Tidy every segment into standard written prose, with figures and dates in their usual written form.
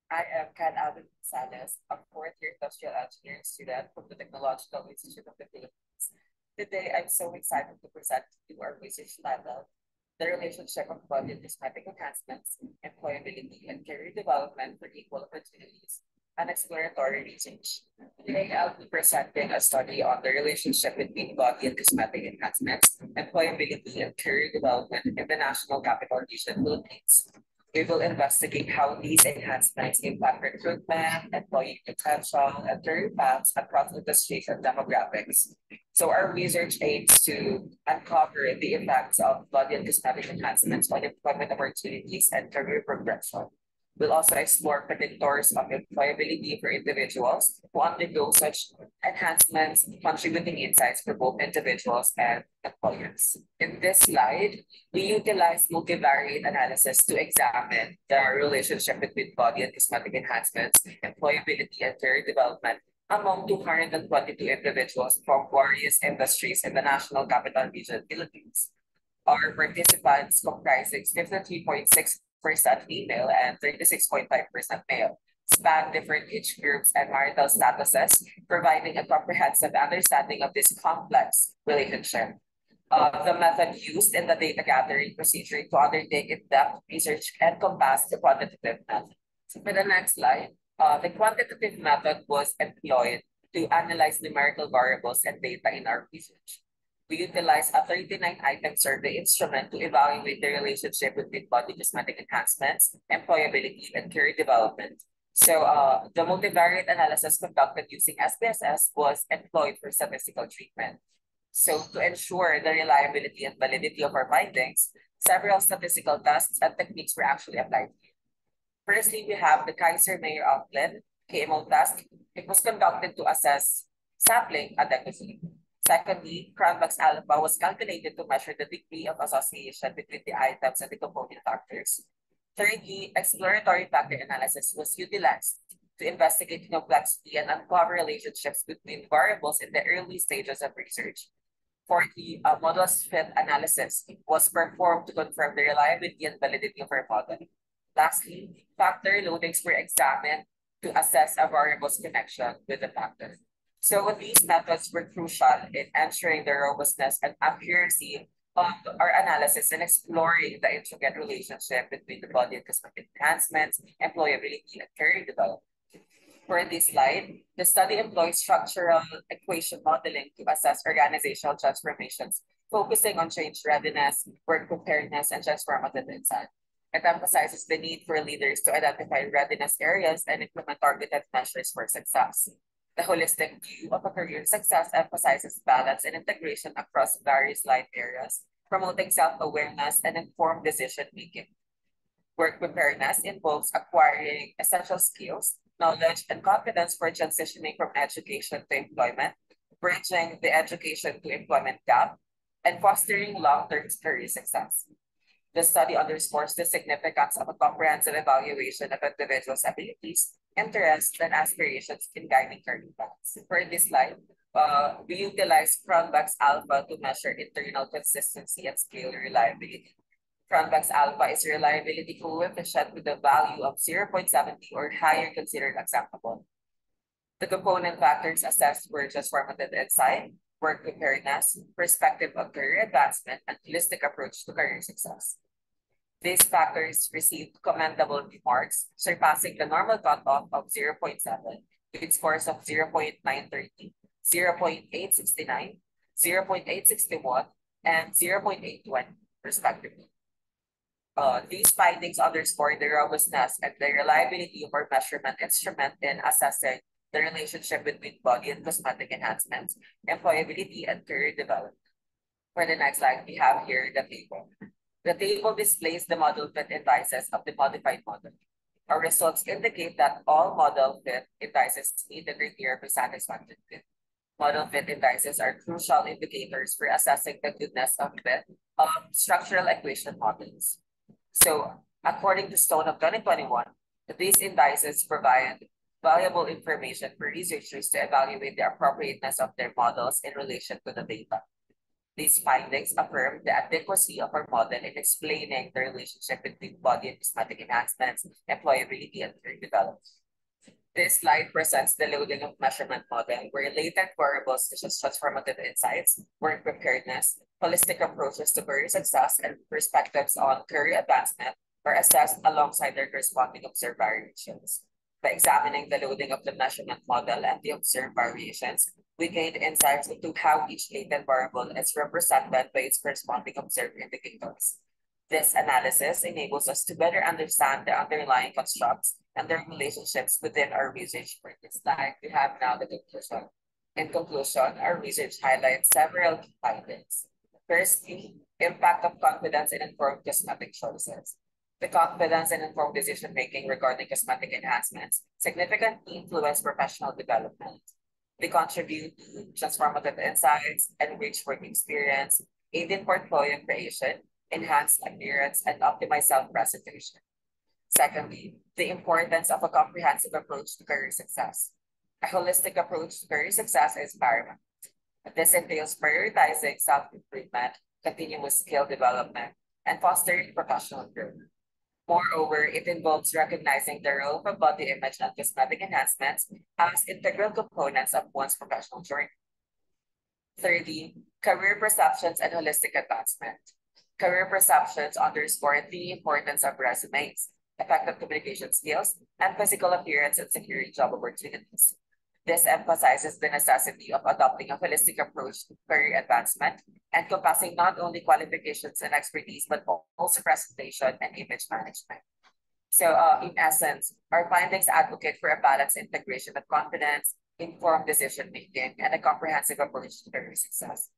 I am Kat Alvin Gonzalez, a fourth-year industrial engineering student from the Technological Institute of the Philippines. Today, I'm so excited to present to you our research title, The Relationship of Body and Cosmetic Enhancements, Employability, and Career Development for Equal Opportunities, an exploratory research. Today, I'll be presenting a study on the relationship between body and cosmetic enhancements, employability, and career development in the National Capital Region, Philippines. We will investigate how these enhancements impact recruitment, employee potential, and career paths across industries and demographics. So our research aims to uncover the effects of body and cosmetic enhancements on employment opportunities and career progression. We'll also explore predictors of employability for individuals who undergo such enhancements, contributing insights for both individuals and employers. In this slide, we utilize multivariate analysis to examine the relationship between body and cosmetic enhancements, employability, and career development among 222 individuals from various industries in the National Capital Region, Philippines. Our participants comprising 53.6% female and 36.5% male, span different age groups and marital statuses, providing a comprehensive understanding of this complex relationship. The method used in the data gathering procedure to undertake in-depth research encompassed the quantitative method. So for the next slide, the quantitative method was employed to analyze numerical variables and data in our research. We utilized a 39-item survey instrument to evaluate the relationship between body cosmetic enhancements, employability, and career development. So the multivariate analysis conducted using SPSS was employed for statistical treatment. So to ensure the reliability and validity of our findings, several statistical tests and techniques were actually applied. Firstly, we have the Kaiser-Meyer-Oakland KMO test. It was conducted to assess sampling adequacy. Secondly, Cronbach's alpha was calculated to measure the degree of association between the items and the component factors. Thirdly, exploratory factor analysis was utilized to investigate complexity and uncover relationships between variables in the early stages of research. Fourthly, a model's fit analysis was performed to confirm the reliability and validity of our model. Lastly, factor loadings were examined to assess a variable's connection with the factor. So these methods were crucial in ensuring the robustness and accuracy of our analysis and exploring the intricate relationship between the body and cosmetic enhancements, employability, and career development. For this slide, the study employs structural equation modeling to assess organizational transformations, focusing on change readiness, work preparedness, and transformative insight. It emphasizes the need for leaders to identify readiness areas and implement targeted measures for success. The holistic view of a career success emphasizes balance and integration across various life areas, promoting self-awareness and informed decision-making. Work preparedness involves acquiring essential skills, knowledge, and confidence for transitioning from education to employment, bridging the education to employment gap, and fostering long-term career success. The study underscores the significance of a comprehensive evaluation of individuals' abilities, interests, and aspirations in guiding career paths. For this slide, we utilize Cronbach's alpha to measure internal consistency and scale reliability. Cronbach's alpha is a reliability coefficient with a value of 0.70 or higher considered acceptable. The component factors assessed were transformative insight, work preparedness, perspective of career advancement, and holistic approach to career success. These factors received commendable remarks, surpassing the normal cutoff of 0.7 with scores of 0.930, 0.869, 0.861, and 0.820, respectively. These findings underscore the robustness and the reliability of our measurement instrument in assessing the relationship between body and cosmetic enhancements, employability, and career development. For the next slide, we have here the table. The table displays the model fit indices of the modified model. Our results indicate that all model fit indices meet the criteria for satisfactory fit. Model fit indices are crucial indicators for assessing the goodness of fit of structural equation models. So, according to Stone of 2021, these indices provide valuable information for researchers to evaluate the appropriateness of their models in relation to the data. These findings affirm the adequacy of our model in explaining the relationship between body and cosmetic enhancements, employability, and career development. This slide presents the loading of measurement model, where latent variables such as transformative insights, work preparedness, holistic approaches to career success, and perspectives on career advancement are assessed alongside their corresponding observed variations. By examining the loading of the measurement model and the observed variations, we gained insights into how each latent variable is represented by its corresponding observed indicators. This analysis enables us to better understand the underlying constructs and their relationships within our research. For this slide, we have now the conclusion. In conclusion, our research highlights several key findings. Firstly, impact of confidence in informed cosmetic choices. The confidence and informed decision-making regarding cosmetic enhancements significantly influence professional development. They contribute to transformative insights, enrich work experience, aid in portfolio creation, enhance appearance, and optimize self-presentation. Secondly, the importance of a comprehensive approach to career success. A holistic approach to career success is paramount. This entails prioritizing self-improvement, continuous skill development, and fostering professional growth. Moreover, it involves recognizing the role of body image and cosmetic enhancements as integral components of one's professional journey. Thirdly, career perceptions and holistic advancement. Career perceptions underscore the importance of resumes, effective communication skills, and physical appearance in securing job opportunities. This emphasizes the necessity of adopting a holistic approach to career advancement, encompassing not only qualifications and expertise, but also presentation and image management. So in essence, our findings advocate for a balanced integration of confidence, informed decision-making, and a comprehensive approach to career success.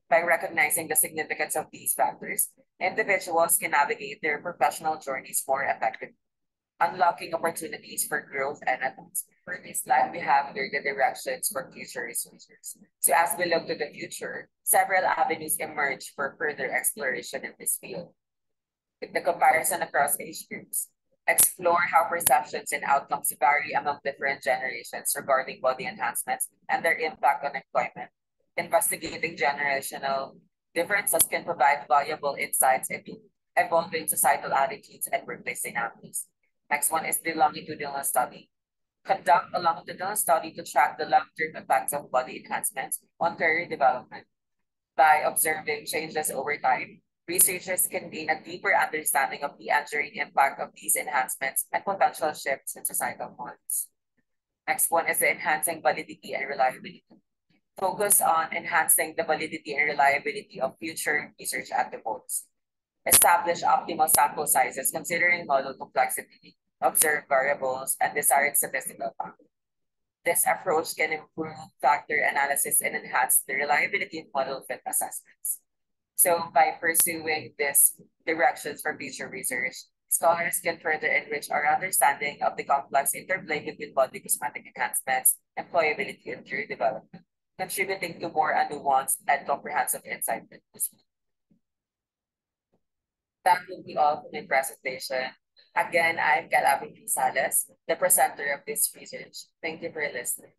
By recognizing the significance of these factors, individuals can navigate their professional journeys more effectively, unlocking opportunities for growth and advancement. For this slide, we have here the directions for future researchers. So as we look to the future, several avenues emerge for further exploration in this field. With the comparison across age groups, explore how perceptions and outcomes vary among different generations regarding body enhancements and their impact on employment. Investigating generational differences can provide valuable insights into evolving societal attitudes and workplace dynamics. Next one is the longitudinal study. Conduct a longitudinal study to track the long-term effects of body enhancements on career development. By observing changes over time, researchers can gain a deeper understanding of the enduring impact of these enhancements and potential shifts in societal norms. Next one is the enhancing validity and reliability. Focus on enhancing the validity and reliability of future research endeavors. Establish optimal sample sizes considering model complexity, observed variables, and desired statistical power. This approach can improve factor analysis and enhance the reliability of model fit assessments. So by pursuing these directions for future research, scholars can further enrich our understanding of the complex interplay between body cosmetic enhancements, employability, and career development, contributing to more nuanced and comprehensive insight. That will be all for my presentation. Again, I'm Calabin Gonzalez, the presenter of this research. Thank you for listening.